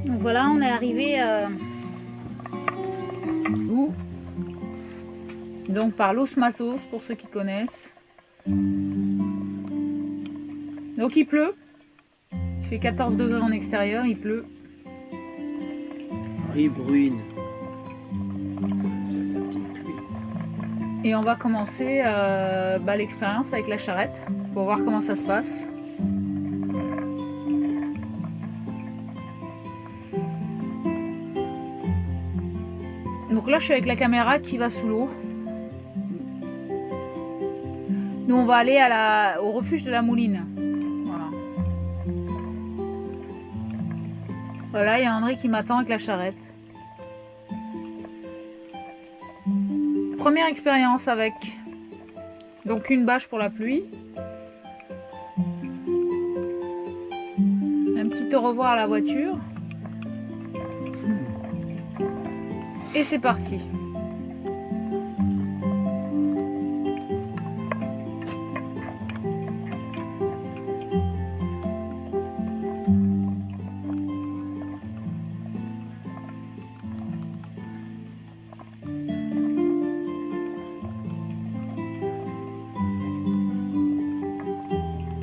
Donc voilà, on est arrivé où? Donc par Los Masos, pour ceux qui connaissent. Donc il pleut. Il fait 14 degrés en extérieur, il pleut. Il bruine. Et on va commencer l'expérience avec la charrette pour voir comment ça se passe. Donc là je suis avec la caméra qui va sous l'eau. Nous on va aller au refuge de la Mouline. Voilà. Voilà, il y a André qui m'attend avec la charrette. Première expérience avec donc une bâche pour la pluie. Un petit au revoir à la voiture. Et c'est parti.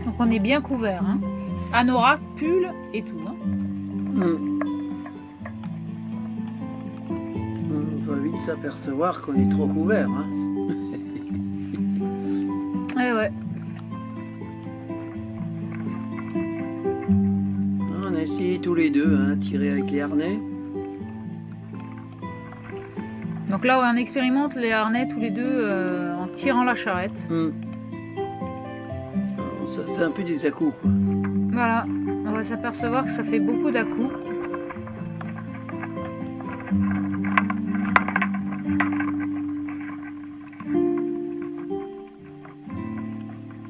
Donc on est bien couvert, hein. Anorak, pull et tout. Hein. On va vite s'apercevoir qu'on est trop couvert. Hein. Ouais. On a essayé tous les deux, hein, tirer avec les harnais. Donc là, on expérimente les harnais tous les deux en tirant la charrette. C'est un peu des à-coups, quoi. Voilà, on va s'apercevoir que ça fait beaucoup d'à-coups.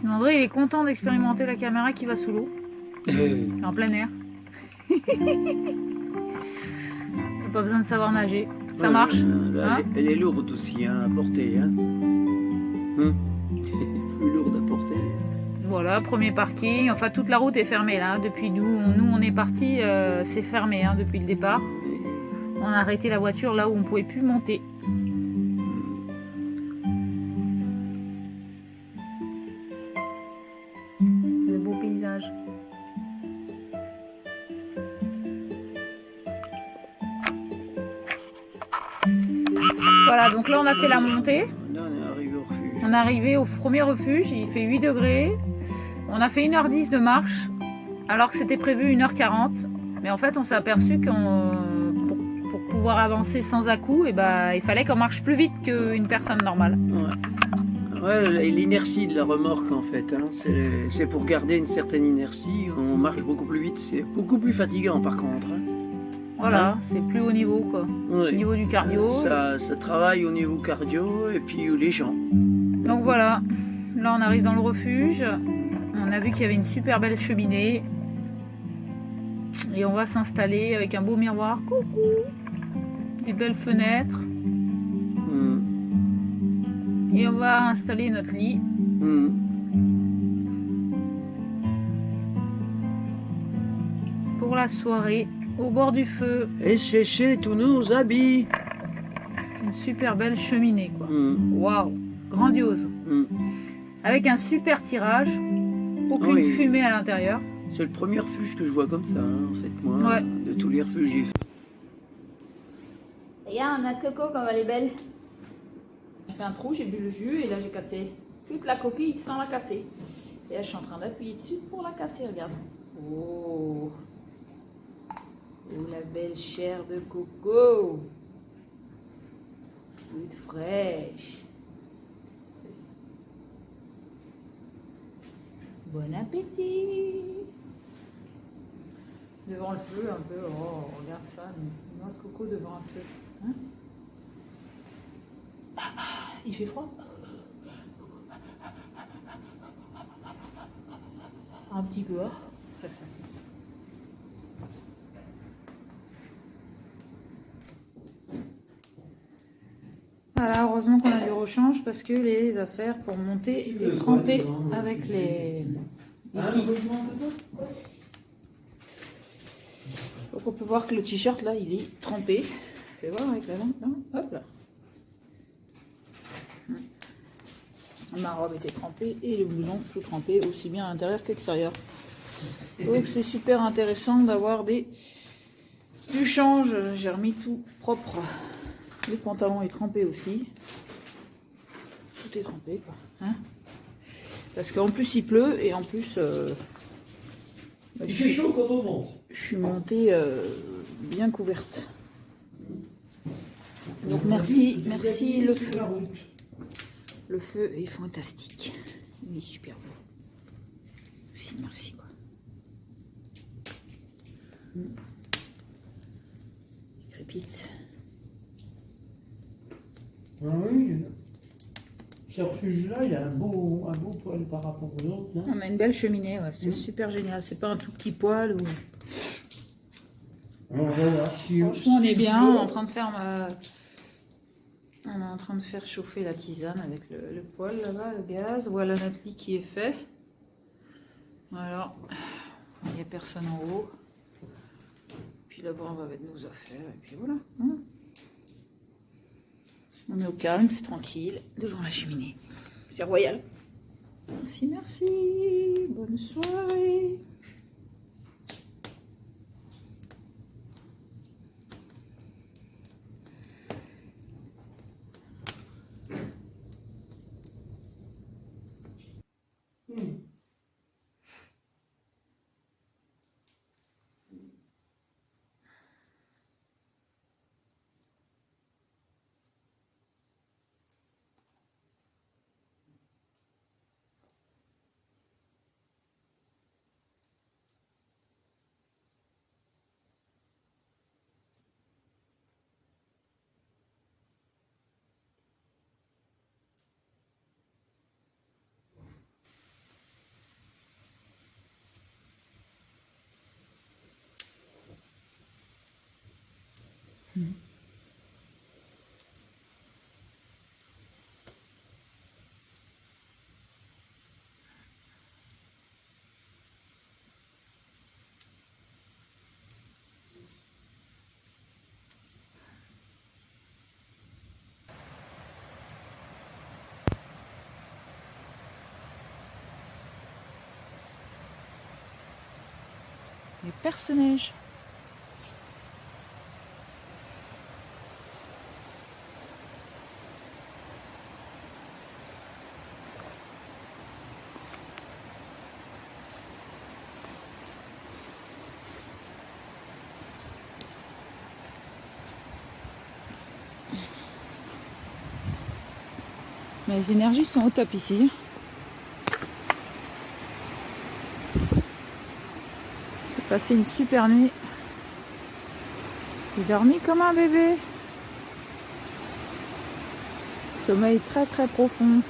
André, il est content d'expérimenter la caméra qui va sous l'eau, en plein air. Pas besoin de savoir nager. Ça marche là, hein, elle est lourde aussi, hein, à porter. Hein. Plus lourde à porter. Voilà, premier parking. Enfin, toute la route est fermée là. Depuis nous on est parti, c'est fermé hein, depuis le départ. On a arrêté la voiture là où on pouvait plus monter. Le beau paysage. Voilà, donc là on a fait la montée. Là, on est arrivé au refuge. On est arrivé au premier refuge, il fait 8 degrés. On a fait 1h10 de marche, alors que c'était prévu 1h40. Mais en fait, on s'est aperçu pour pouvoir avancer sans à-coups, il fallait qu'on marche plus vite qu'une personne normale. Ouais, l'inertie de la remorque, en fait, hein, c'est pour garder une certaine inertie. On marche beaucoup plus vite, c'est beaucoup plus fatigant, par contre. Hein. Voilà, c'est plus haut niveau, quoi. Oui. Au niveau du cardio. Ça travaille au niveau cardio et puis les gens. Donc voilà, là on arrive dans le refuge. On a vu qu'il y avait une super belle cheminée. Et on va s'installer avec un beau miroir. Coucou! Des belles fenêtres. Et on va installer notre lit. Pour la soirée, au bord du feu. Et sécher tous nos habits. Une super belle cheminée, quoi. Waouh! Grandiose. Avec un super tirage. Aucune fumée à l'intérieur. C'est le premier refuge que je vois comme ça, hein, en fait, moi, de tous les refuges j'ai fait. Regarde, notre coco, comme elle est belle. J'ai fait un trou, j'ai bu le jus et là j'ai cassé toute la coquille sans la casser. Et là je suis en train d'appuyer dessus pour la casser, regarde. Oh, la belle chair de coco. Toute fraîche. Bon appétit. Devant le feu un peu, oh regarde ça, noix de coco devant le feu. Hein, il fait froid. Un petit peu. Hein. Voilà, heureusement qu'on a du rechange parce que les affaires pour monter et tremper avec les petits. Donc on peut voir que le t-shirt là il est trempé. Fais voir avec la lampe là. Hop là. Ma robe était trempée et le blouson tout trempé, aussi bien à l'intérieur qu'extérieur. Donc c'est super intéressant d'avoir du change. J'ai remis tout propre. Le pantalon est trempé aussi. Tout est trempé quoi. Hein, parce qu'en plus il pleut et en plus il fait chaud quand on monte. Je suis montée bien couverte. Donc merci le feu. Le feu est fantastique. Il est super beau. Merci quoi. Il crépite. Ah oui. Ce refuge-là, il a un beau poêle par rapport aux autres. Là. On a une belle cheminée, ouais, c'est super génial. C'est pas un tout petit poêle. Ou... Voilà, Franchement, on est bien. On est en train de faire on est en train de faire chauffer la tisane avec le poêle là-bas, le gaz. Voilà notre lit qui est fait. Voilà. Il n'y a personne en haut. Puis là-bas, on va mettre nos affaires. Et puis voilà. On est au calme, c'est tranquille, devant la cheminée. C'est royal. Merci, merci. Bonne soirée. Les personnages. Les énergies sont au top ici. J'ai passé une super nuit. J'ai dormi comme un bébé. Sommeil très très profond.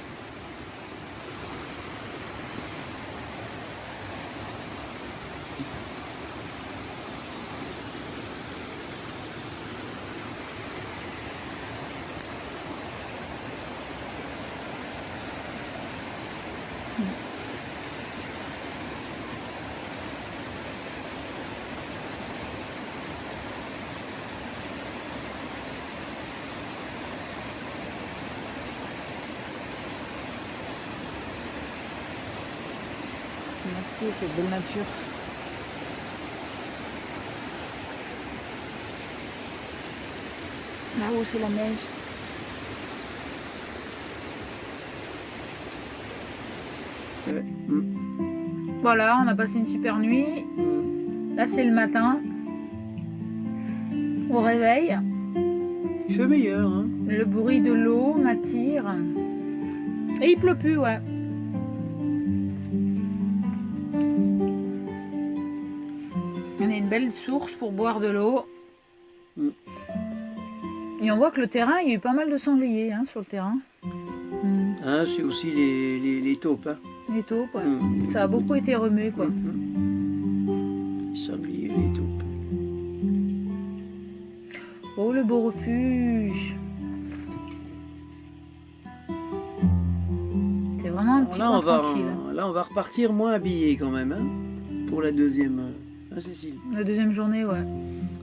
Merci cette belle nature. Là-haut c'est la neige. Voilà, on a passé une super nuit. Là c'est le matin. Au réveil. Il fait meilleur. Hein. Le bruit de l'eau m'attire. Et il pleut plus, ouais. On a une belle source pour boire de l'eau. Et on voit que le terrain, il y a eu pas mal de sangliers hein, sur le terrain. Ah, c'est aussi les taupes. Hein. Les taupes, ouais. Ça a beaucoup été remué, quoi. Les sangliers, les taupes. Oh, le beau refuge. C'est vraiment un petit coin tranquille. Là, on va repartir moins habillé quand même, hein, pour la deuxième. Hein. hein, Cécile? La deuxième journée, ouais.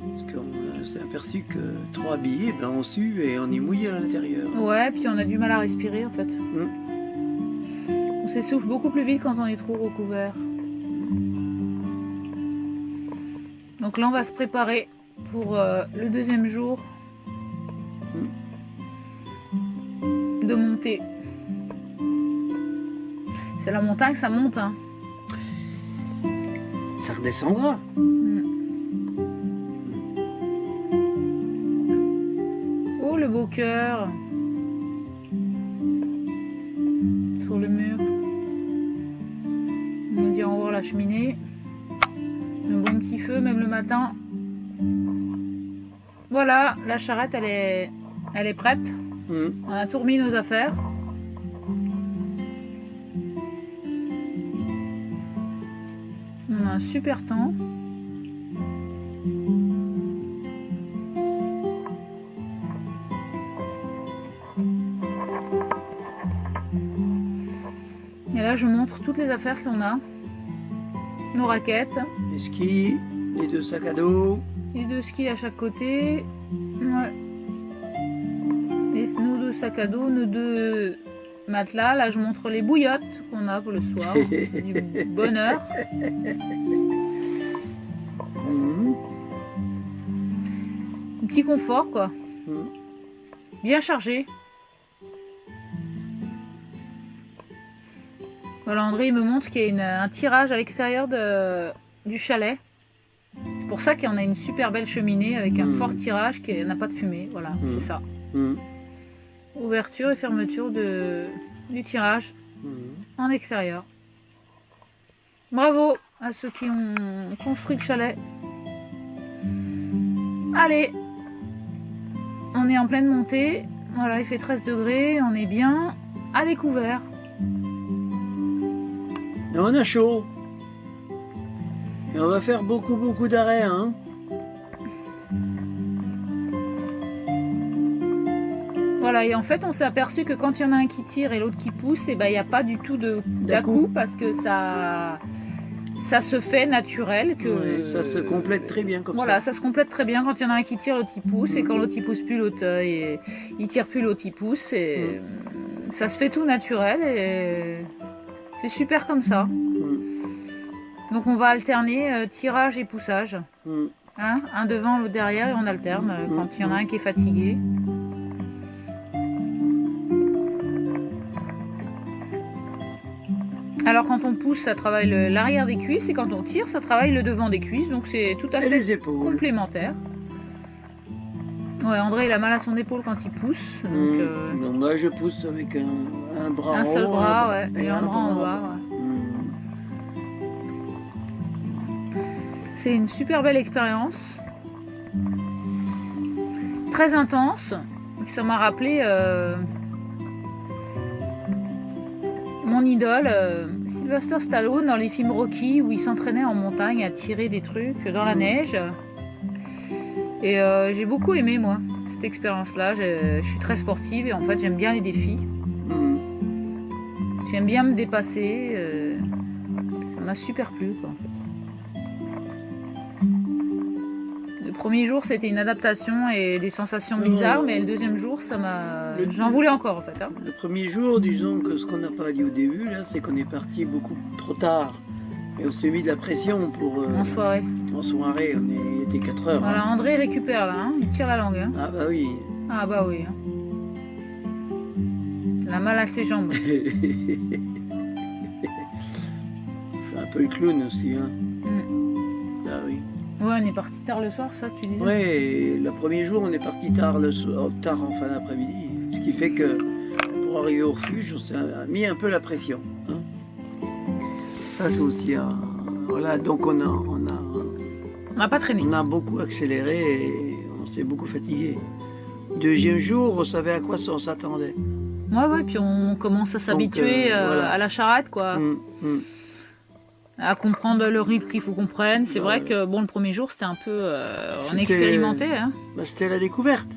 Parce qu'on s'est aperçu que 3 billets, ben, on sue et on est mouillé à l'intérieur. Ouais, puis on a du mal à respirer en fait. On s'essouffle beaucoup plus vite quand on est trop recouvert. Donc là, on va se préparer pour le deuxième jour de montée. C'est la montagne, ça monte, hein. Ça redescendra. Oh, le beau cœur sur le mur. On dit au revoir à la cheminée. Un bon petit feu, même le matin. Voilà, la charrette, elle est prête. On a tout remis nos affaires. On a un super temps. Et là, je montre toutes les affaires qu'on a. Nos raquettes. Les skis, les 2 sacs à dos. Les 2 skis à chaque côté. Ouais. Et nos 2 sacs à dos, nos 2 matelas. Là, je montre les bouillottes qu'on a pour le soir. C'est du bonheur. Un petit confort, quoi. Bien chargé. Voilà, André, il me montre qu'il y a un tirage à l'extérieur du chalet. C'est pour ça qu'on a une super belle cheminée avec un fort tirage qui n'a pas de fumée. Voilà, c'est ça. Ouverture et fermeture du tirage en extérieur. Bravo à ceux qui ont construit le chalet. Allez, on est en pleine montée. Voilà, il fait 13 degrés, on est bien à découvert. Et on a chaud. Et on va faire beaucoup d'arrêts, hein. Voilà, et en fait, on s'est aperçu que quand il y en a un qui tire et l'autre qui pousse, et ben, il n'y a pas du tout d'à-coup parce que ça se fait naturel. Ouais, ça se complète très bien comme ça. Voilà, ça se complète très bien. Quand il y en a un qui tire, l'autre il pousse, et quand l'autre il pousse plus, l'autre il tire plus, l'autre il pousse, et ça se fait tout naturel, et c'est super comme ça. Donc on va alterner tirage et poussage. Hein, un devant, l'autre derrière, et on alterne quand il y en a un qui est fatigué. Alors quand on pousse, ça travaille l'arrière des cuisses, et quand on tire, ça travaille le devant des cuisses. Donc c'est tout à Et fait les épaules. complémentaire. Ouais, André, il a mal à son épaule quand il pousse. Donc, Donc moi je pousse avec un bras un seul en haut, bras, ouais, et un bras en bas. Ouais. C'est une super belle expérience. Très intense. Ça m'a rappelé mon idole, Sylvester Stallone, dans les films Rocky, où il s'entraînait en montagne à tirer des trucs dans la neige. Et j'ai beaucoup aimé, moi, cette expérience-là. Je suis très sportive et en fait, j'aime bien les défis. J'aime bien me dépasser. Ça m'a super plu, quoi, en fait. Le premier jour, c'était une adaptation et des sensations bizarres, mais le deuxième jour, ça m'a... J'en voulais encore, en fait. Hein. Le premier jour, disons que ce qu'on n'a pas dit au début, là, c'est qu'on est parti beaucoup trop tard. Et on s'est mis de la pression pour... En soirée. En soirée, il était 4 heures. Voilà, hein. André récupère, là. Hein. Il tire la langue. Hein. Ah bah oui. Ah bah oui. Hein. Il a mal à ses jambes. Je suis un peu le clown aussi. Hein. Ah oui. Ouais, on est parti tard le soir, ça, tu disais? Ouais, le premier jour, on est parti tard le soir, tard en fin d'après-midi. Ce qui fait que pour arriver au refuge, on s'est mis un peu la pression. Hein. Ça, c'est aussi un... Voilà, donc on n'a pas traîné. On a beaucoup accéléré et on s'est beaucoup fatigué. Deuxième jour, on savait à quoi on s'attendait. Ouais, puis on commence à s'habituer voilà. à la charrette, quoi. À comprendre le rythme qu'il faut qu'on prenne. C'est vrai que bon, le premier jour, c'était un peu... on expérimentait. Hein. Bah, c'était la découverte.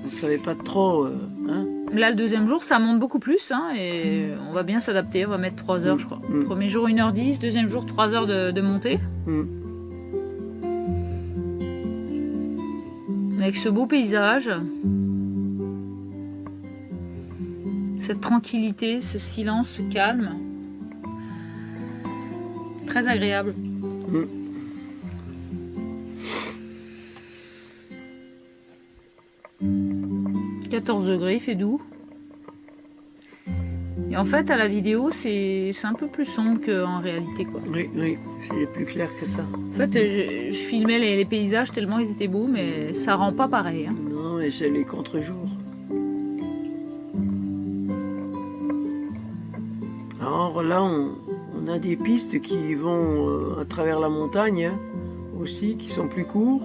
On ne savait pas trop... hein. Là, le deuxième jour, ça monte beaucoup plus. Hein, et on va bien s'adapter. On va mettre 3 heures, je crois. Premier jour, 1h10. Deuxième jour, 3 heures de montée. Avec ce beau paysage, cette tranquillité, ce silence, ce calme. Très agréable. 14 degrés, il fait doux. Et en fait, à la vidéo, c'est un peu plus sombre qu'en réalité, quoi. Oui, c'est plus clair que ça. En fait, je filmais les paysages tellement ils étaient beaux, mais ça rend pas pareil. Hein. Non, mais c'est les contre-jours. Alors là, on a des pistes qui vont à travers la montagne, hein, aussi, qui sont plus courts.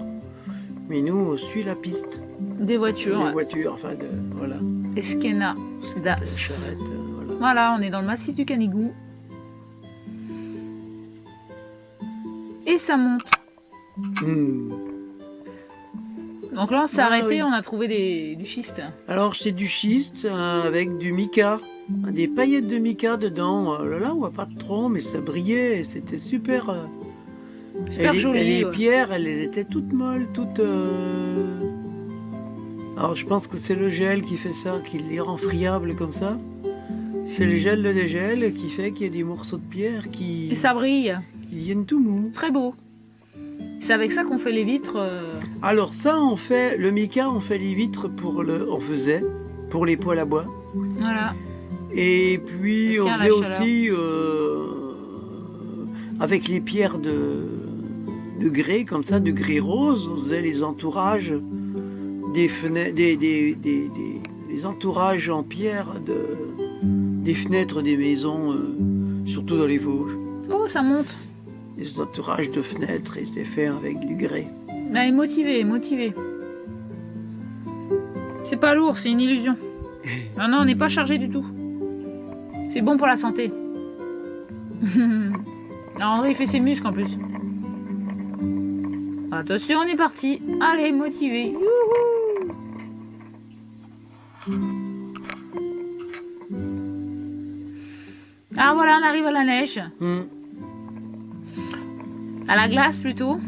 Mais nous, on suit la piste. Des voitures. Des voitures, enfin, voilà. Esquena das. Charrette, voilà. Voilà, on est dans le massif du Canigou. Et ça monte. Donc là, on s'est arrêté, oui. on a trouvé du schiste. Alors, c'est du schiste avec du mica. Des paillettes de mica dedans. Là, on voit pas trop, mais ça brillait. C'était super... Super joli. Et les ouais. pierres, elles étaient toutes molles, toutes... Alors, je pense que c'est le gel qui fait ça, qui les rend friables comme ça. C'est le gel de dégel qui fait qu'il y a des morceaux de pierre Et ça brille. qui viennent tout mous. Très beau. C'est avec ça qu'on fait les vitres. Alors ça, on fait le mica, on fait les vitres on faisait pour les poêles à bois. Voilà. Et puis Ça on tient à la faisait chaleur. aussi avec les pierres de grès, comme ça, de grès rose, on faisait les entourages des fenêtres, les entourages en pierre des fenêtres des maisons, surtout dans les Vosges. Oh, ça monte. Les entourages de fenêtres, et c'était fait avec du grès. Elle est motivée, motivée. C'est pas lourd, c'est une illusion. Ah non, on n'est pas chargé du tout. C'est bon pour la santé. Alors, André, il fait ses muscles en plus. Attention, on est parti. Allez, motivé. Youhou! Ah voilà, on arrive à la neige. À la glace plutôt.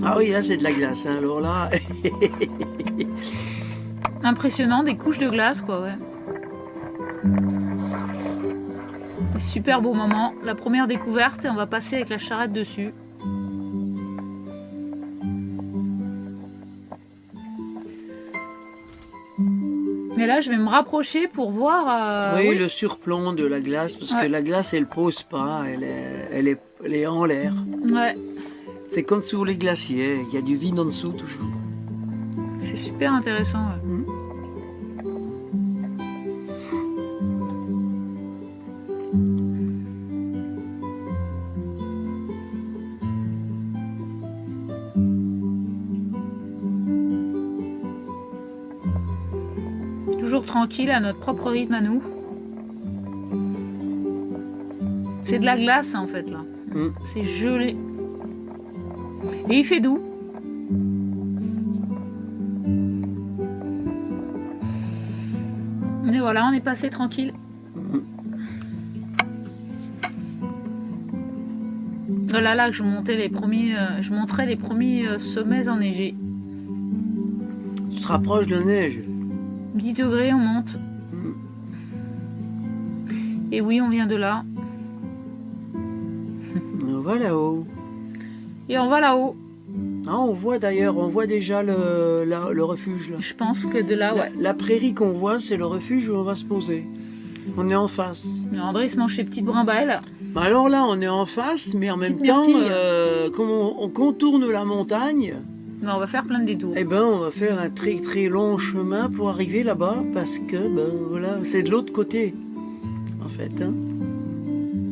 Ah oui, là c'est de la glace, hein. Alors là, Impressionnant, des couches de glace quoi, ouais. Super beau moment. La première découverte et on va passer avec la charrette dessus. Mais là, je vais me rapprocher pour voir. oui, le surplomb de la glace, parce que la glace elle pose pas, elle est en l'air. Ouais, C'est comme sur les glaciers, il y a du vide en dessous toujours. c'est super intéressant. Ouais. Toujours tranquille à notre propre rythme à nous. C'est de la glace en fait là. C'est gelé. Et il fait doux. Et voilà, on est passé tranquille. Là que je montais je montrais les premiers sommets enneigés. Tu te rapproches de la neige. 10 degrés, on monte. Et oui, on vient de là. On va là-haut. Et on va là-haut. Ah, on voit déjà le refuge là. Je pense que de là, ouais. La prairie qu'on voit, c'est le refuge où on va se poser. On est en face. André se mange ses petites brimbelles. Alors là, on est en face, mais en même Petite temps, myrtille. comme on contourne la montagne, Mais on va faire plein de détours. eh ben, on va faire un très très long chemin pour arriver là-bas, parce que voilà, c'est de l'autre côté, en fait. Hein.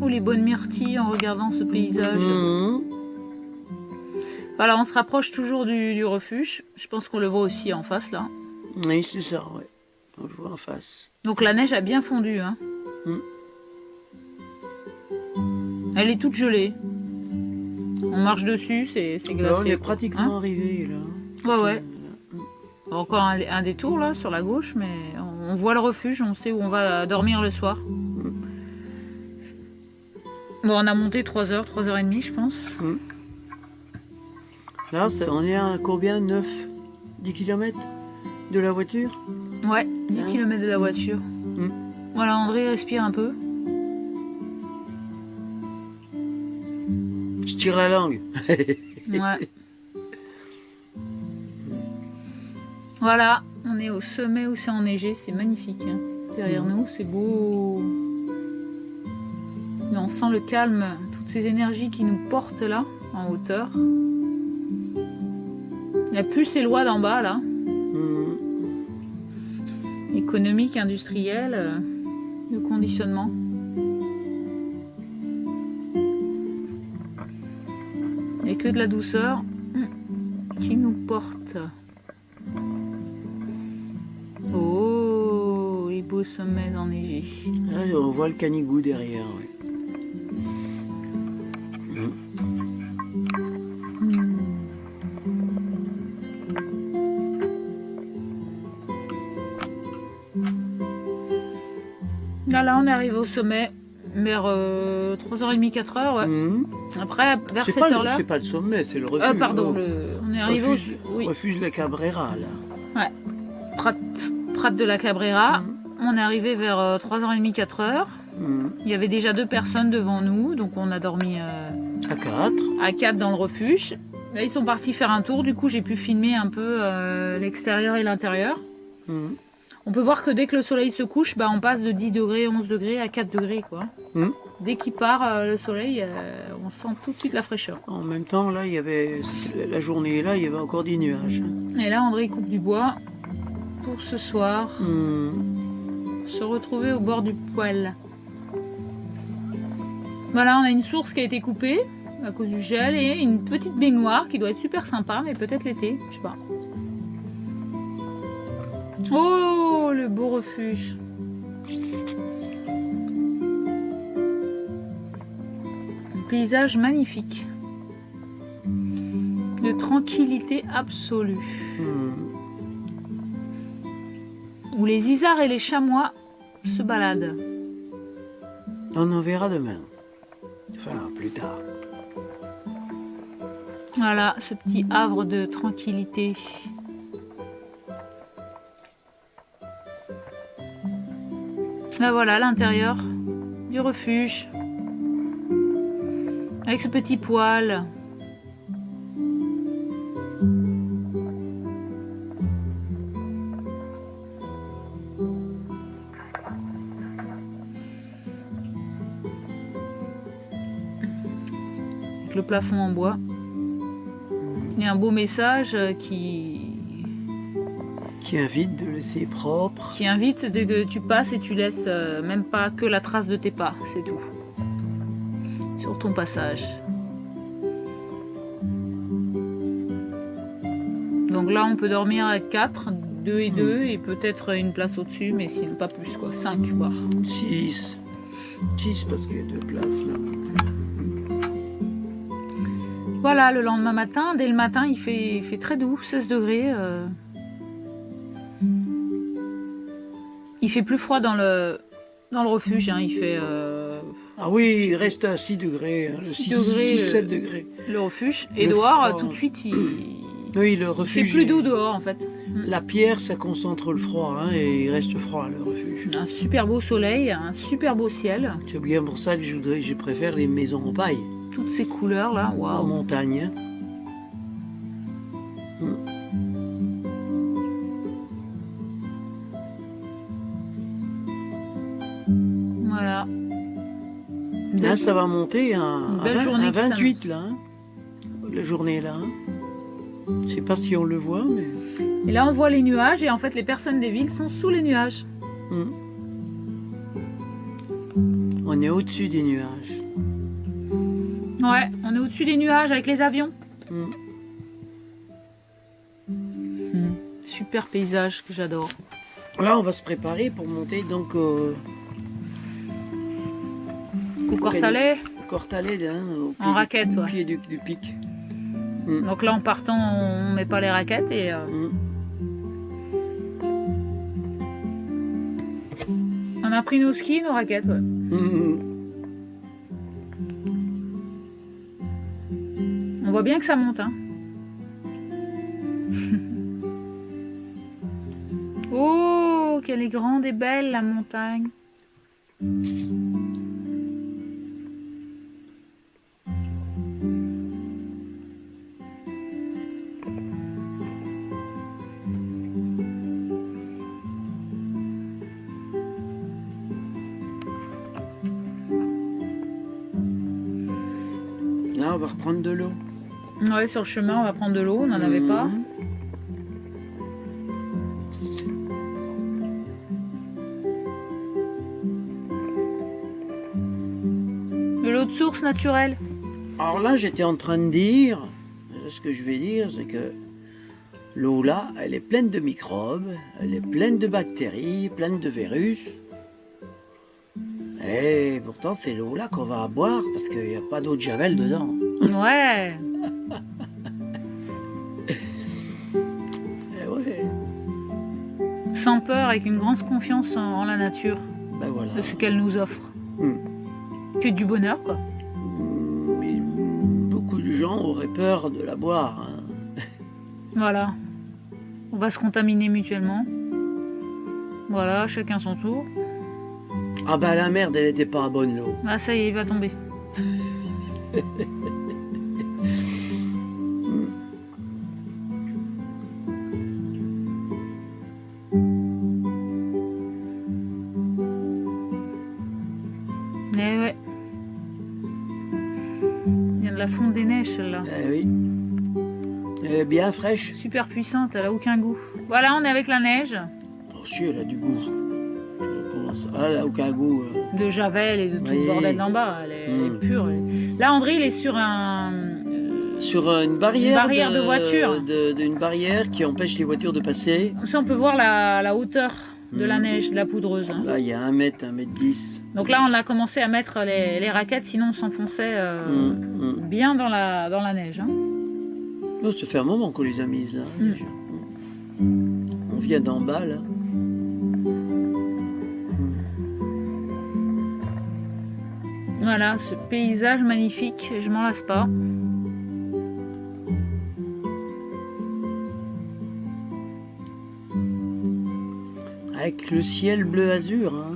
Oh, les bonnes myrtilles en regardant ce paysage. Voilà, on se rapproche toujours du refuge. Je pense qu'on le voit aussi en face là. Oui, c'est ça, ouais. On le voit en face. Donc la neige a bien fondu. Hein. Elle est toute gelée. On marche dessus, c'est glacé. Là, on est pratiquement arrivé là. Ouais. Encore un détour là sur la gauche, mais on voit le refuge, on sait où on va dormir le soir. Bon, on a monté 3 heures, 3h30 je pense. Là, on est à combien? 9 10 km de la voiture. Ouais, 10 km de la voiture. Voilà, André respire un peu. Je tire la langue. Ouais. Voilà, on est au sommet où c'est enneigé, c'est magnifique. Hein. Derrière nous, c'est beau. Mais on sent le calme, toutes ces énergies qui nous portent là, en hauteur. Il n'y a plus ces lois d'en bas là. Économique, industrielle, de conditionnement. Et que de la douceur qui nous porte. Oh, les beaux sommets enneigés. Là, on voit le Canigou derrière. Ouais. Là, on est arrivé au sommet vers 3h30, 4h. Ouais. Après, vers cette heure-là. C'est pas le sommet, c'est le refuge. Pardon, on est arrivé au refuge de la Cabrera, là. Ouais. Prat de la Cabrera. On est arrivé vers 3h30, 4h. Il y avait déjà 2 personnes devant nous, donc on a dormi à 4. À 4 dans le refuge. Là, ils sont partis faire un tour, du coup j'ai pu filmer un peu l'extérieur et l'intérieur. On peut voir que dès que le soleil se couche, on passe de 10 degrés, 11 degrés à 4 degrés. Quoi. Dès qu'il part le soleil, on sent tout de suite la fraîcheur. En même temps, là, il y avait la journée, là, il y avait encore des nuages. Et là, André coupe du bois pour ce soir. Se retrouver au bord du poêle. Voilà, on a une source qui a été coupée à cause du gel et une petite baignoire qui doit être super sympa, mais peut-être l'été, je sais pas. Oh, le beau refuge. Un paysage magnifique. De tranquillité absolue. Où les isards et les chamois se baladent. On en verra demain. Enfin, plus tard. Voilà, ce petit havre de tranquillité. Là voilà l'intérieur du refuge. Avec ce petit poêle. Avec le plafond en bois. Et un beau message qui invite de laisser propre. Qui invite de que tu passes et tu laisses même pas que la trace de tes pas, c'est tout. Sur ton passage. Donc là, on peut dormir à 4, 2 et 2, et peut-être une place au-dessus, mais sinon pas plus, quoi. 5, voire. 6. 6 parce qu'il y a 2 places là. Voilà, le lendemain matin, dès le matin, il fait très doux, 16 degrés. Il fait plus froid dans le refuge, hein, il fait... Ah oui, il reste à 6 degrés, 6-7 degrés. Le refuge, et dehors, froid, tout de suite, oui, le refuge, il fait plus doux dehors, en fait. La pierre, ça concentre le froid, hein, et il reste froid, le refuge. Un super beau soleil, un super beau ciel. C'est bien pour ça que je préfère les maisons en paille. Toutes ces couleurs, là, waouh. En montagne. Voilà. Là, ça va monter à 28, là. Hein. La journée, là. Hein. Je sais pas si on le voit, mais... Et là, on voit les nuages, et en fait, les personnes des villes sont sous les nuages. On est au-dessus des nuages. Ouais, on est au-dessus des nuages avec les avions. Super paysage que j'adore. Là, on va se préparer pour monter donc au Cortalet. Cortalet, hein, en raquette, au pied du pic. Donc là, en partant, on met pas les raquettes et... On a pris nos skis, nos raquettes, ouais. On voit bien que ça monte, hein. Oh, qu'elle est grande et belle, la montagne. Là, on va reprendre de l'eau. Ouais, sur le chemin, on va prendre de l'eau, on n'en avait pas. De l'eau de source naturelle. Alors là, j'étais en train de dire, ce que je vais dire, c'est que l'eau là, elle est pleine de microbes, elle est pleine de bactéries, pleine de virus. Et pourtant, c'est l'eau là qu'on va boire parce qu'il n'y a pas d'eau de Javel dedans. Ouais. Et ouais, Sans peur, avec une grande confiance en la nature, ben voilà. de ce qu'elle nous offre. Hmm. Que du bonheur, quoi. Mais beaucoup de gens auraient peur de la boire. Hein. Voilà. On va se contaminer mutuellement. Voilà, chacun son tour. Ah bah la merde, elle était pas bonne l'eau. Ah, ça y est, il va tomber. Mais ouais. Il y a de la fonte des neiges, celle-là. Eh oui. Elle est bien fraîche. Super puissante, elle a aucun goût. Voilà, on est avec la neige. Oh si, elle a du goût. Ah, elle a aucun goût. De Javel et de tout Oui. le bordel d'en bas. Elle est pure. Là, André, il est sur Sur une barrière, de voiture. Une barrière qui empêche les voitures de passer. Comme ça, on peut voir la hauteur de la neige, de la poudreuse. Hein. Là, il y a 1 mètre, 1 mètre 10. Donc là, on a commencé à mettre les raquettes, sinon on s'enfonçait bien dans la neige. Hein. Oh, ça fait un moment qu'on les a mises là. Déjà. On vient d'en bas là. Voilà, ce paysage magnifique, je m'en lasse pas. Avec le ciel bleu azur. Hein.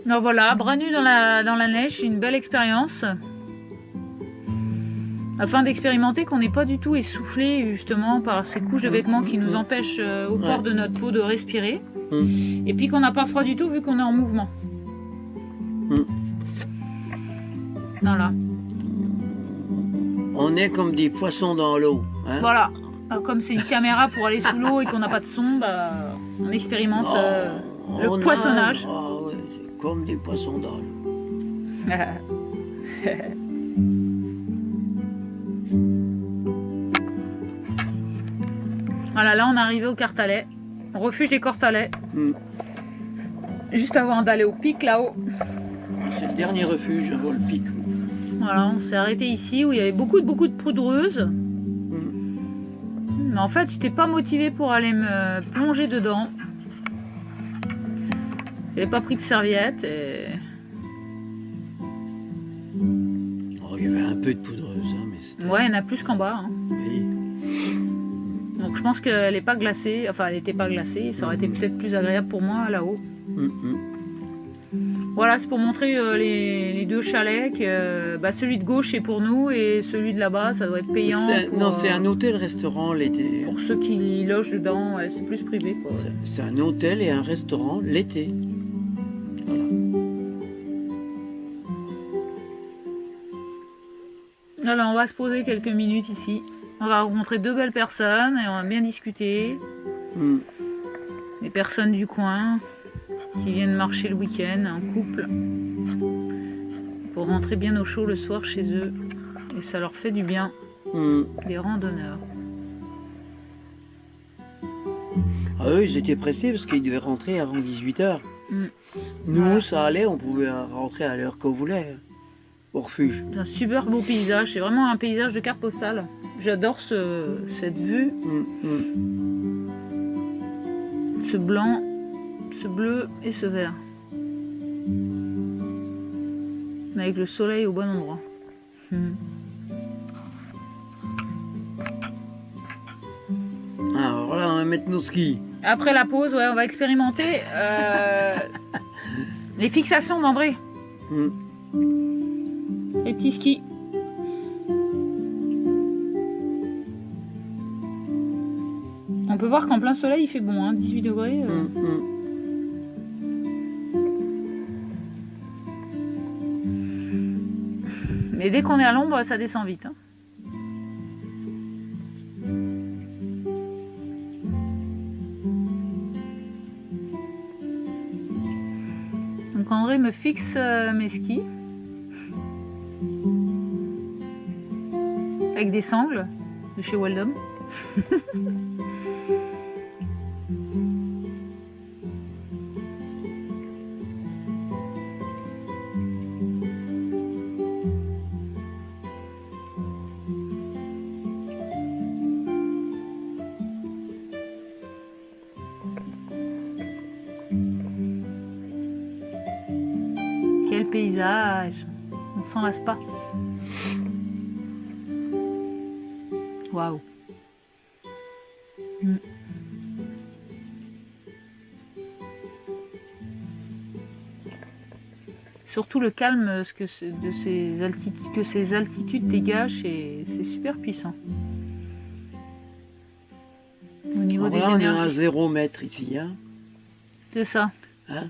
Donc voilà, bras nus dans la neige, une belle expérience. Afin d'expérimenter qu'on n'est pas du tout essoufflé justement par ces couches de vêtements qui nous empêchent au port de notre peau de respirer. Et puis qu'on n'a pas froid du tout vu qu'on est en mouvement. Voilà. On est comme des poissons dans l'eau. Hein. Voilà. Comme c'est une caméra pour aller sous l'eau et qu'on n'a pas de son, bah, on expérimente le poissonnage. Ah ouais, c'est comme des poissons dans l'eau. Voilà, là on est arrivé au Cartalet, refuge des Cortalais. Juste avant d'aller au pic là-haut. C'est le dernier refuge avant le pic. Voilà, on s'est arrêté ici où il y avait beaucoup de poudreuses. Mais en fait, j'étais pas motivée pour aller me plonger dedans. J'avais pas pris de serviette et... Oh, il y avait un peu de poudreuse, hein, mais c'était... Ouais, il y en a plus qu'en bas. Hein. Oui. Donc je pense qu'elle n'est pas glacée. Enfin, elle n'était pas glacée. Ça aurait été peut-être plus agréable pour moi là-haut. Voilà, c'est pour montrer les deux chalets. Que, celui de gauche est pour nous et celui de là-bas, ça doit être payant. Non, c'est un hôtel-restaurant l'été. Pour ceux qui logent dedans, ouais, c'est plus privé. Quoi. C'est un hôtel et un restaurant l'été. Voilà. Alors, on va se poser quelques minutes ici. On va rencontrer deux belles personnes et on va bien discuter. Des personnes du coin qui viennent marcher le week-end en couple pour rentrer bien au chaud le soir chez eux. Et ça leur fait du bien. Des randonneurs. Ah eux, ils étaient pressés parce qu'ils devaient rentrer avant 18h. Nous, ça allait, on pouvait rentrer à l'heure qu'on voulait. Au refuge. C'est un super beau paysage, c'est vraiment un paysage de carte postale. J'adore cette vue. Ce blanc, ce bleu et ce vert. avec le soleil au bon endroit. Alors là, on va mettre nos skis. Après la pause, ouais, on va expérimenter les fixations d'André. Les petits skis. On peut voir qu'en plein soleil, il fait bon, hein, 18 degrés. Mais dès qu'on est à l'ombre, ça descend vite. Hein. Donc André me fixe mes skis. Avec des sangles de chez Weldom. Quel paysage! On s'en lasse pas. Waouh! Surtout le calme que ces altitudes dégagent, c'est super puissant. Au niveau des là, on est énergies. à 0 mètre ici. Hein. C'est ça. Hein.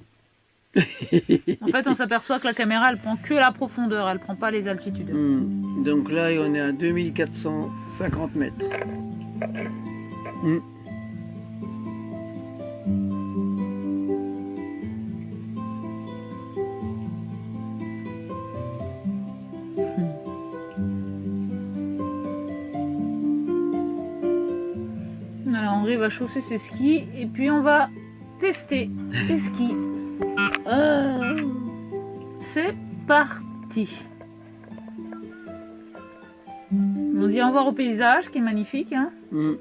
En fait, on s'aperçoit que la caméra, elle prend que la profondeur, elle prend pas les altitudes. Donc là, on est à 2450 mètres. Alors, André va chausser ses skis et puis on va tester les skis. C'est parti. On dit au revoir au paysage qui est magnifique. Hein. Le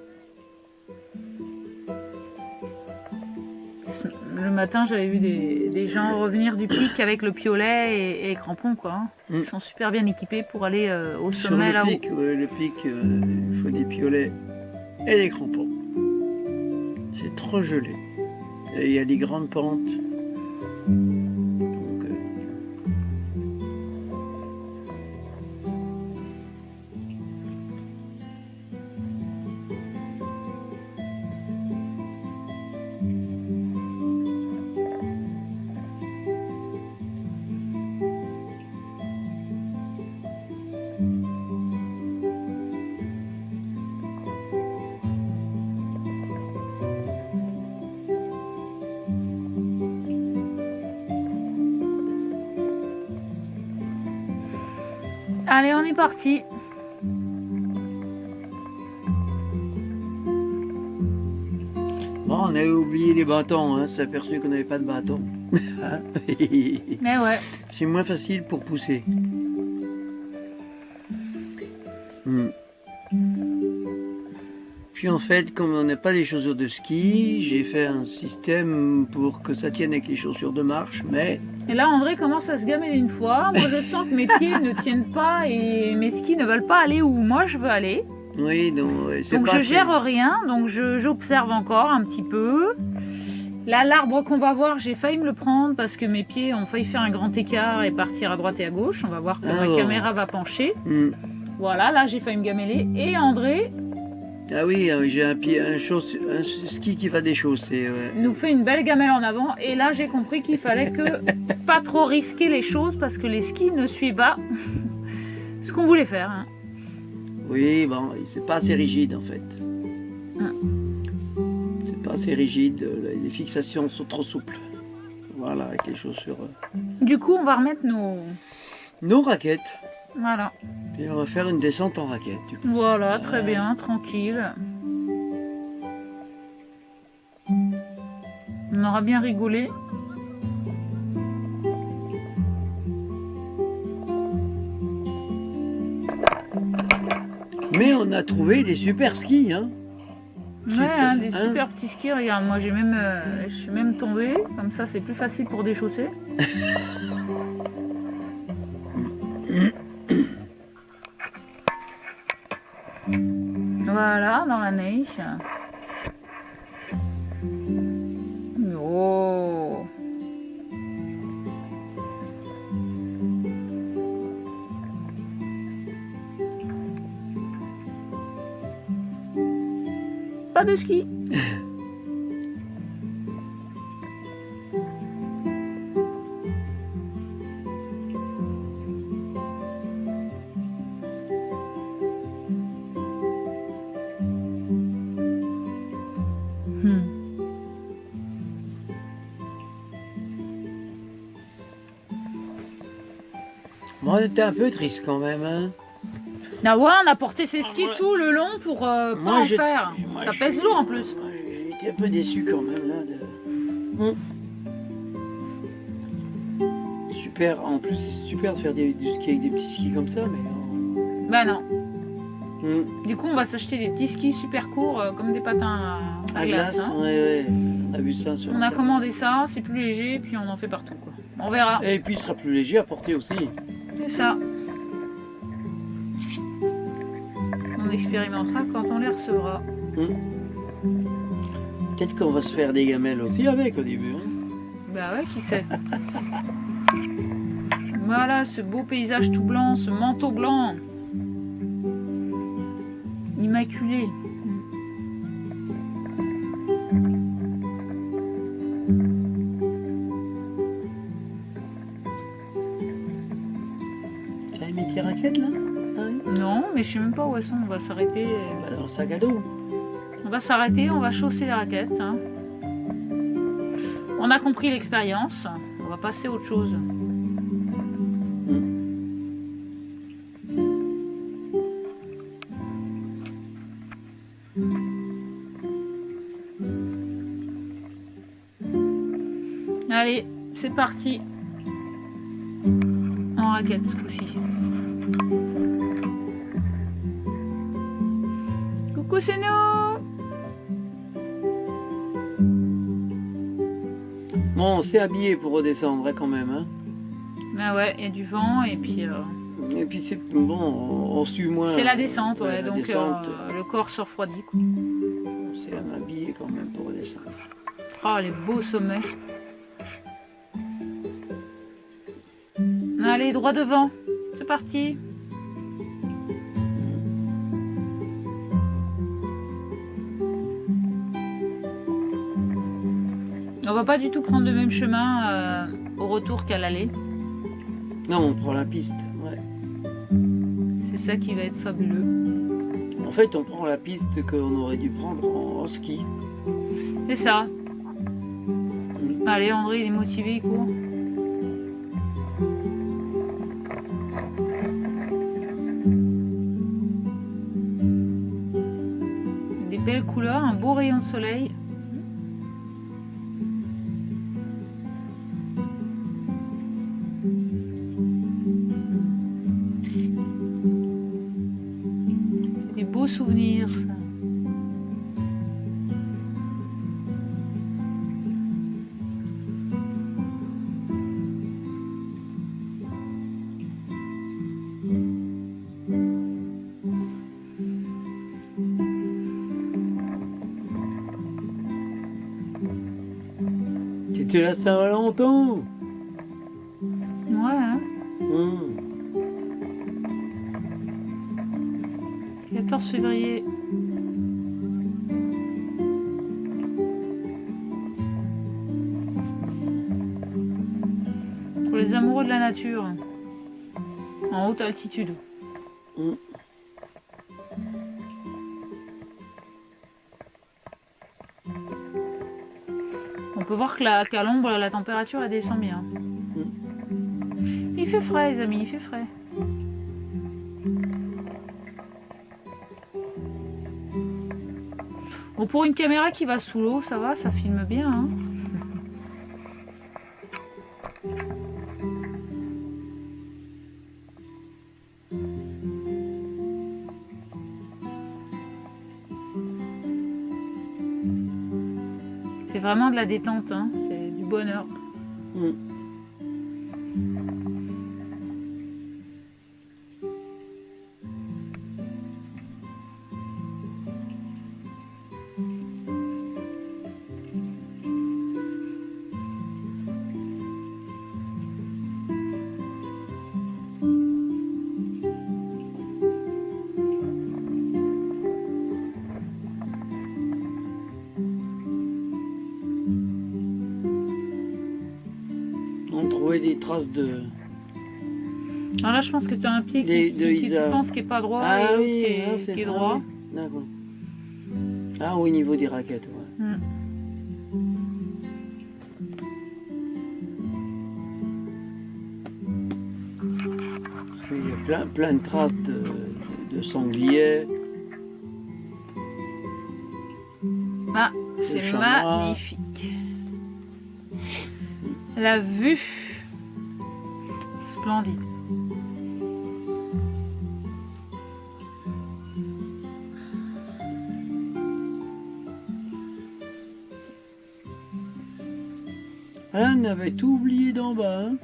matin, j'avais vu des gens revenir du pic avec le piolet et les crampons. Quoi, hein. Ils sont super bien équipés pour aller au sommet là-haut. Le pic, il faut des piolets et des crampons. C'est trop gelé. Et il y a des grandes pentes. Donc, Allez, on est parti. bon, on avait oublié les bâtons, hein. On s'est aperçu qu'on n'avait pas de bâton. Mais ouais. C'est moins facile pour pousser. Puis en fait, comme on n'a pas les chaussures de ski, j'ai fait un système pour que ça tienne avec les chaussures de marche, mais... Et là, André commence à se gamer une fois. Moi, je sens que mes pieds ne tiennent pas et mes skis ne veulent pas aller où moi je veux aller. Oui, donc c'est Donc pas je assez. gère rien, donc j'observe encore un petit peu. Là, l'arbre qu'on va voir, j'ai failli me le prendre parce que mes pieds ont failli faire un grand écart et partir à droite et à gauche. On va voir quand ma caméra va pencher. Voilà, là, j'ai failli me gameler. Et André... Ah oui, j'ai un ski qui va déchausser. Ouais. nous fait une belle gamelle en avant. Et là, j'ai compris qu'il fallait que pas trop risquer les choses parce que les skis ne suivent pas ce qu'on voulait faire. Hein. Oui, bon, c'est pas assez rigide en fait. C'est pas assez rigide, les fixations sont trop souples. Voilà, avec les chaussures. Du coup, on va remettre Nos raquettes. Voilà. Et on va faire une descente en raquette. Du coup. Voilà, très bien, tranquille. On aura bien rigolé. Mais on a trouvé des super skis, hein. Ouais, hein, des super petits skis. Regarde, moi je suis même tombée. Comme ça, c'est plus facile pour déchausser. Voilà, dans la neige. Oh. Pas de ski. Bon, on était un peu triste quand même. Hein. Ah ouais, on a porté ses skis tout le long pour pas en faire. Ça pèse lourd en plus. Moi, j'ai été un peu déçu quand même là. Super, en plus super de faire du ski avec des petits skis comme ça, mais. Ben non. Du coup, on va s'acheter des petits skis super courts, comme des patins à glace. Hein. Ouais. On a vu ça sur. On a commandé ça, c'est plus léger, puis on en fait partout. Quoi. On verra. Et puis il sera plus léger à porter aussi. C'est ça. On expérimentera quand on les recevra. Peut-être qu'on va se faire des gamelles aussi avec au début. Hein. Bah ouais, qui sait. Voilà, ce beau paysage tout blanc, ce manteau blanc. Immaculé. Tu as mis tes raquettes là? Ah, oui. Non, mais je sais même pas où elles sont. On va s'arrêter. Bah, dans le sac à dos. On va s'arrêter, on va chausser les raquettes. Hein. On a compris l'expérience. On va passer à autre chose. Allez, c'est parti. En raquette ce coup-ci. Coucou, c'est nous. Bon, on s'est habillé pour redescendre hein, quand même. Hein. Ah ouais, il y a du vent et puis... Et puis c'est bon, on suit moins. C'est la descente, ouais, la donc descente. le corps se refroidit. Quoi. On s'est habillé quand même pour redescendre. Oh, les beaux sommets. Allez, droit devant. C'est parti. On va pas du tout prendre le même chemin au retour qu'à l'aller. Non, on prend la piste. Ouais. C'est ça qui va être fabuleux. En fait, on prend la piste qu'on aurait dû prendre en ski. C'est ça. Allez, André, il est motivé, il court. Des belles couleurs, un beau rayon de soleil. Des beaux souvenirs, ça. C'était la Saint-Valentin. Ouais, hein. 14 février. Pour les amoureux de la nature. En haute altitude. On peut voir qu'à l'ombre, la température elle descend bien. Il fait frais, les amis, il fait frais. Bon, pour une caméra qui va sous l'eau, ça va, ça filme bien. Hein. C'est vraiment de la détente, hein. C'est du bonheur. On trouvait des traces de... Alors là, je pense que tu as un pied De qui tu Isa. penses qui n'est pas droit Ah et l'autre oui, qui est droit. oui. D'accord. Ah, au niveau des raquettes, ouais. Mm. Parce qu'il y a plein de traces de sangliers. Ah, c'est chamois. magnifique. La vue. Splendide. Ah, on avait tout oublié d'en bas. Hein.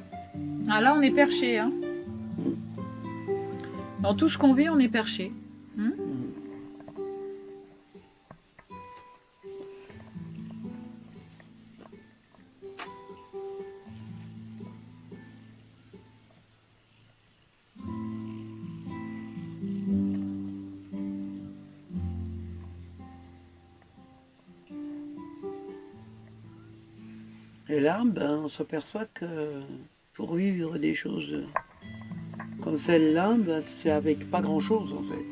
Ah là, on est perché. Hein. Dans tout ce qu'on vit, on est perché. Et là, ben, on s'aperçoit que pour vivre des choses comme celle-là, ben, c'est avec pas grand-chose en fait.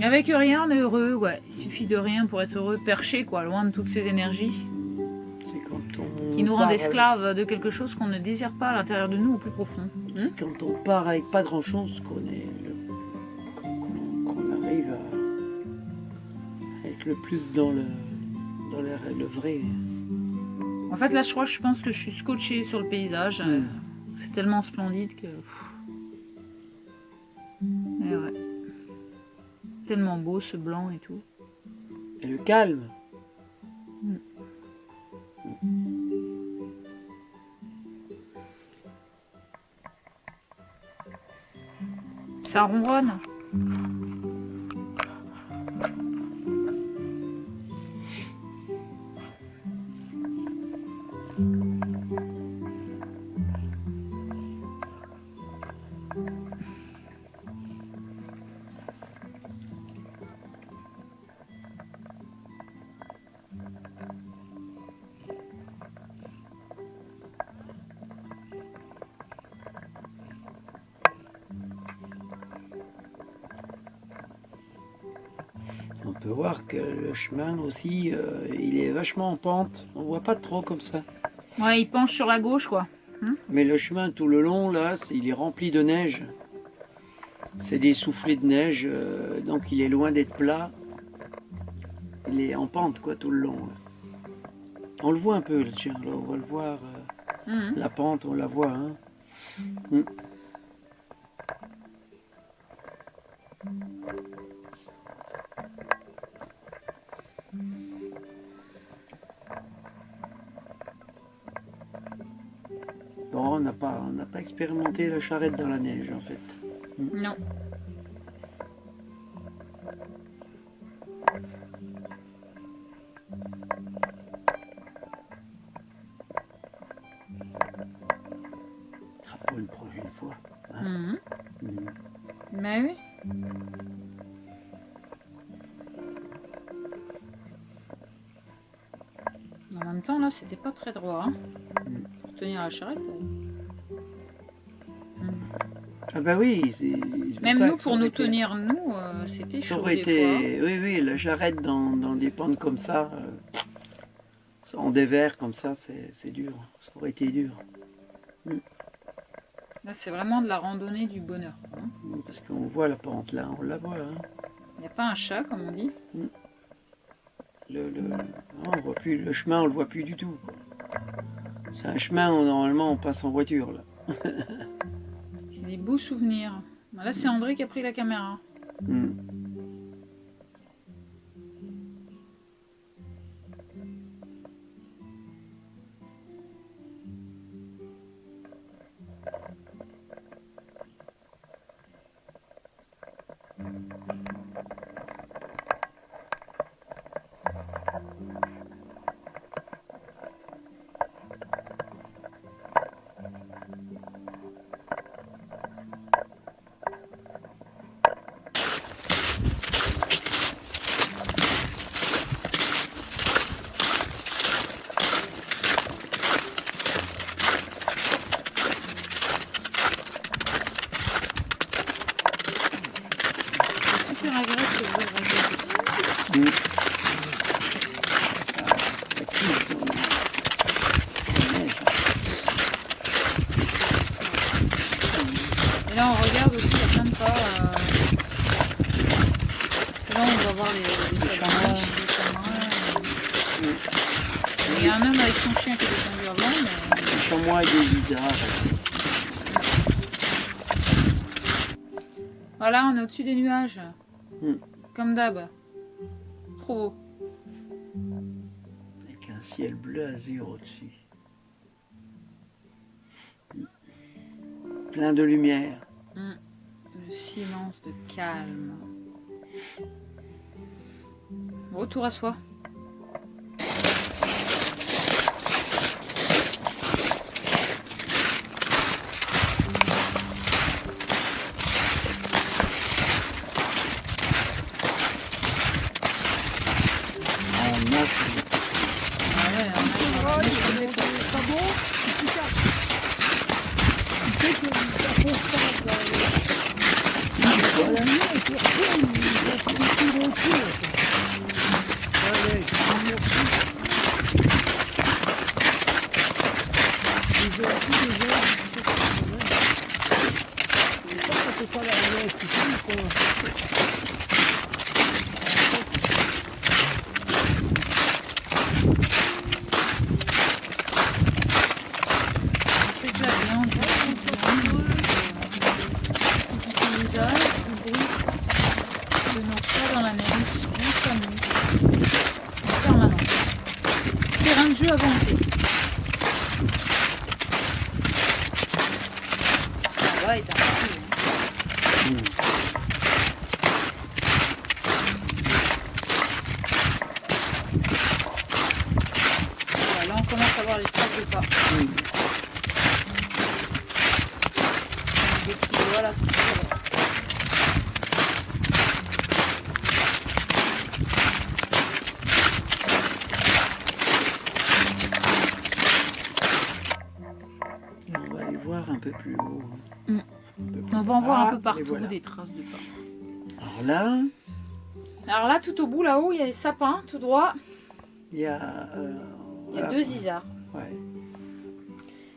Avec rien, on est heureux. Ouais. Il suffit de rien pour être heureux. Perché, quoi, loin de toutes ces énergies C'est quand on qui nous part rendent avec- esclaves de quelque chose qu'on ne désire pas à l'intérieur de nous au plus profond. C'est quand on part avec pas grand-chose qu'on arrive à être le plus dans le vrai. En fait, là, je pense que je suis scotchée sur le paysage. C'est tellement splendide que... Et ouais. Tellement beau, ce blanc et tout. Et le calme. Ça ronronne. On peut voir que le chemin aussi, il est vachement en pente. On voit pas trop comme ça. Ouais, il penche sur la gauche, quoi. Mais le chemin tout le long, là, il est rempli de neige. C'est des soufflets de neige, donc il est loin d'être plat. Il est en pente, quoi, tout le long. Là. On le voit un peu, là, tiens, là, on va le voir. La pente, on la voit. Hein. Bon, on n'a pas expérimenté la charrette dans la neige, en fait. Non. Pour une prochaine fois. Hein. Mais oui. En même temps, là, c'était pas très droit. Hein, pour tenir la charrette. Ah bah oui, c'est Même ça nous, que ça pour aurait nous été- tenir, nous, c'était Ça chaud aurait des été, oui, oui, la charrette dans des pentes comme ça, en dévers comme ça, c'est dur. Ça aurait été dur. fois. Là, c'est vraiment de la randonnée du bonheur. Hein. Parce qu'on voit la pente là, on la voit. Hein. Il n'y a pas un chat, comme on dit. Non, on voit plus, le chemin, on le voit plus du tout. C'est un chemin où normalement on passe en voiture là. C'est des beaux souvenirs. Là, c'est André qui a pris la caméra. Il y a un homme avec son chien qui est descendu avant, mais... Des chamois et des visards. Voilà, on est au-dessus des nuages. Hmm. Comme d'hab. Trop beau. Avec un ciel bleu azur au-dessus. Plein de lumière. Le silence de calme. Retour à soi. Un peu plus haut. On va en voir un peu Et partout voilà. des traces de pas. Alors là, tout au bout là-haut, il y a les sapins, tout droit. il y a, Il y a deux isards. Ouais.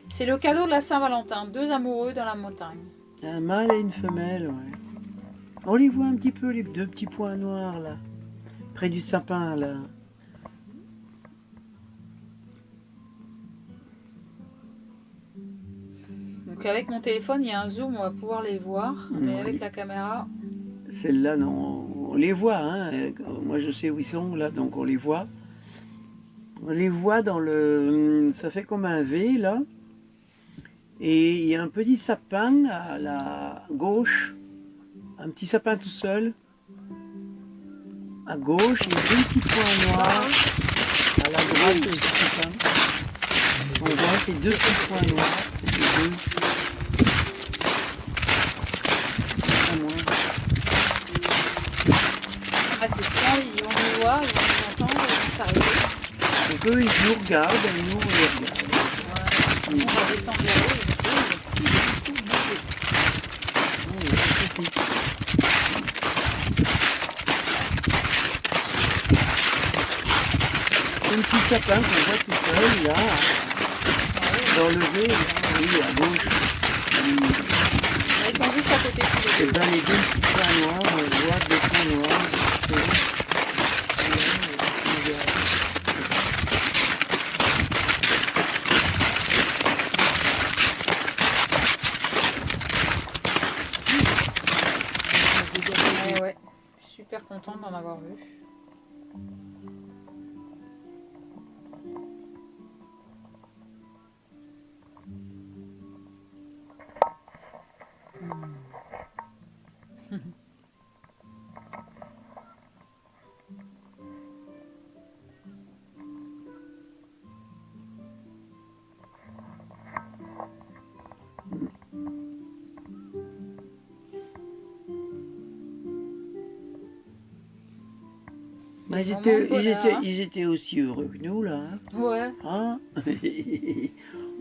C'est le cadeau de la Saint-Valentin. Deux amoureux dans la montagne. Un mâle et une femelle, ouais. On les voit un petit peu, les deux petits points noirs là, près du sapin là. Donc avec mon téléphone, il y a un zoom, on va pouvoir les voir. Mais Oui. avec la caméra... Celles-là, non, on les voit, hein. Moi je sais où ils sont là, donc on les voit. On les voit dans le... Ça fait comme un V là. Et il y a un petit sapin à la gauche. Un petit sapin tout seul. À gauche, il y a deux petits points noirs. À la droite du sapin. On voit ces deux petits points noirs. Les deux. Ah, c'est ça, ils vont nous voir, ils vont nous entendre, ils vont s'arrêter. Donc eux, ils nous regardent et nous, on les regarde. On va descendre là-haut. C'est un petit sapin qu'on voit tout seul, là, dans le V, oui, à gauche. Ils sont juste à côté. Et dans les deux petits points noirs, on voit deux points noirs. Ouais, je suis super contente d'en avoir vu. Ils étaient aussi heureux que nous, là. Hein. Ouais. Hein.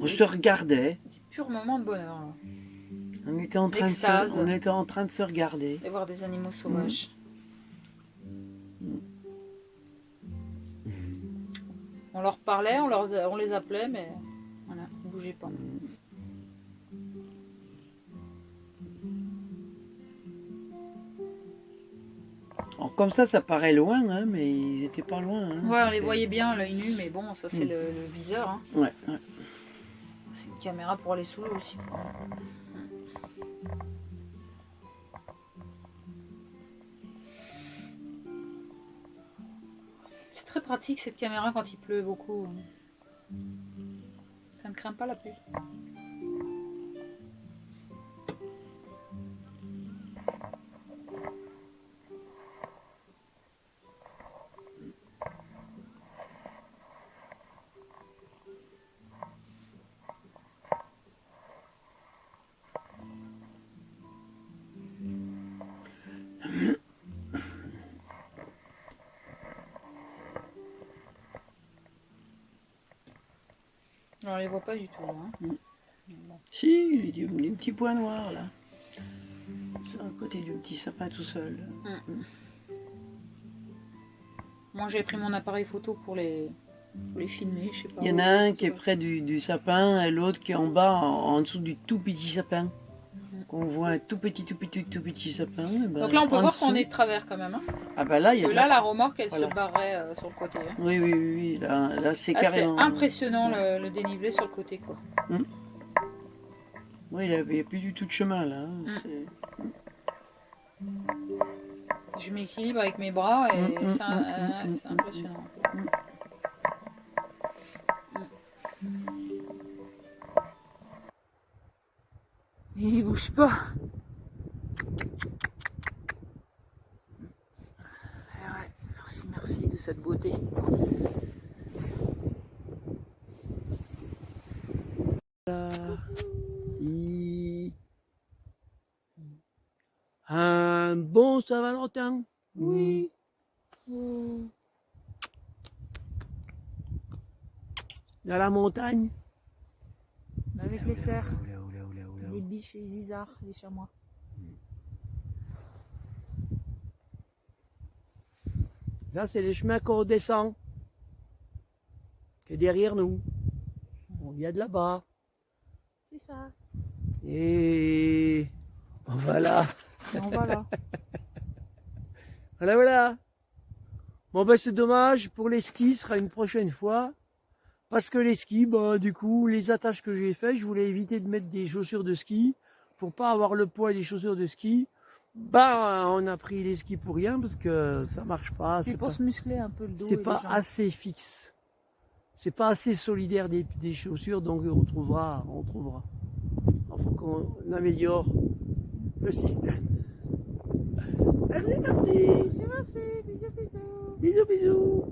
On se regardait. Des purs moments de bonheur. Là. On était en train de se regarder. Et voir des animaux sauvages. On leur parlait, on les appelait, mais voilà, ils ne bougeaient pas. Alors comme ça paraît loin, hein, mais ils étaient pas loin. Hein. Ouais, on les C'était- voyait bien à l'œil nu, mais bon, ça c'est le viseur. Hein. Ouais, ouais. C'est une caméra pour aller sous l'eau aussi. C'est très pratique cette caméra quand il pleut beaucoup. Ça ne craint pas la pluie. Alors, on les voit pas du tout. Hein. Si, des petits points noirs là. C'est à côté du petit sapin tout seul. Moi, j'ai pris mon appareil photo pour les filmer. Je sais pas. Il y en a un qui est près du sapin et l'autre qui est en bas, en dessous du tout petit sapin. On voit un tout petit sapin. Et ben, Donc là, on peut en voir dessous- qu'on est de travers quand même. Hein. Ah bah là, il y a de Là, la remorque, elle Voilà. se barrait sur le côté. Hein. Oui, oui, oui, oui. Là c'est Ah, c'est carrément... impressionnant le dénivelé sur le côté, quoi. Oui, il n'y a plus du tout de chemin là. Hein. C'est- Je m'équilibre avec mes bras et c'est impressionnant. Il bouge pas. Ouais, merci de cette beauté. Un bon Saint-Valentin. Oui. Dans la montagne. Avec les cerfs, Oula. les biches et les isards, les chamois. Là, c'est les chemins qu'on redescend. C'est derrière nous. On vient de là-bas. C'est ça. Et voilà. Et on va là. Voilà. Bon, ben, c'est dommage. Pour les skis, ce sera une prochaine fois. Parce que les skis, ben, du coup, les attaches que j'ai faites, je voulais éviter de mettre des chaussures de ski pour pas avoir le poids des chaussures de ski. Ben, on a pris les skis pour rien parce que ça marche pas. C'est pour pas, se muscler un peu le dos. c'est et les pas jambes. assez fixe. C'est pas assez solidaire des chaussures, donc on trouvera. Il faut qu'on améliore le système. Merci. C'est merci. Bisous, bisous. Bisous.